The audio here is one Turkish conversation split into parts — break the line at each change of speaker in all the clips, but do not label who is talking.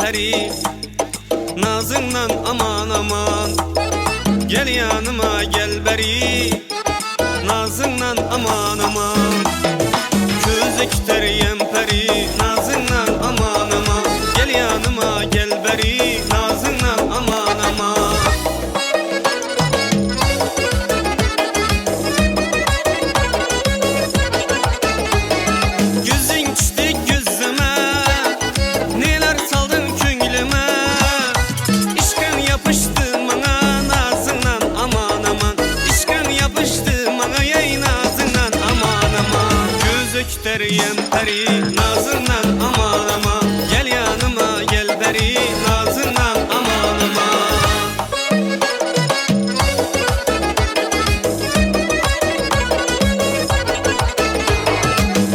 yemperi, nazından aman aman. Gel yanıma gel beri, nazından aman aman. Közekter yemperi, nazından aman aman. Gel yanıma gel beri, nazından aman aman. Gözün düştü gözüme, neler saldın köngülüme. İşkın yapıştı bana, nazından aman aman. İşkın yapıştı bana, yey nazından aman aman. Gözekter yemperi, nazından aman aman. Gel yanıma gel beri, nazından aman aman.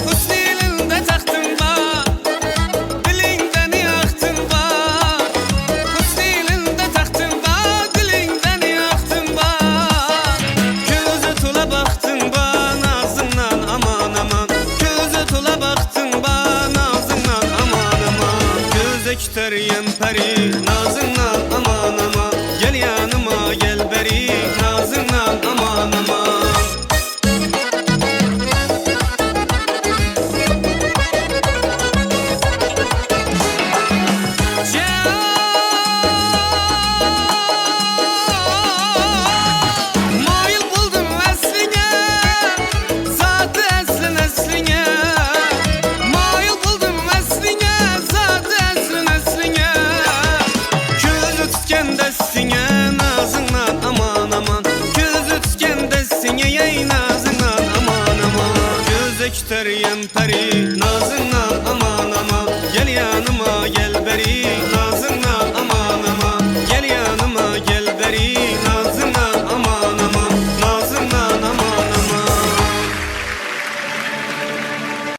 Hüsnü'nde taktın var, dilinden yaktın var. Hüsnü'nde taktın var, dilinden yaktın var. Göze tula baktın var, nazından aman aman. Göze tula baktın var, nazından aman aman. Gözekter yemperi, nazından aman aman. Gel yanıma gel beri, nazından aman aman. Mail buldum esline, zatı eslin esline. Mail buldum esline, zatı eslin esline. Gözü tütken desine, nazından aman aman. Gözü tütken desine, yey nazından aman aman. Gözekter yemperi, nazından aman aman. Gel yanıma gel beri,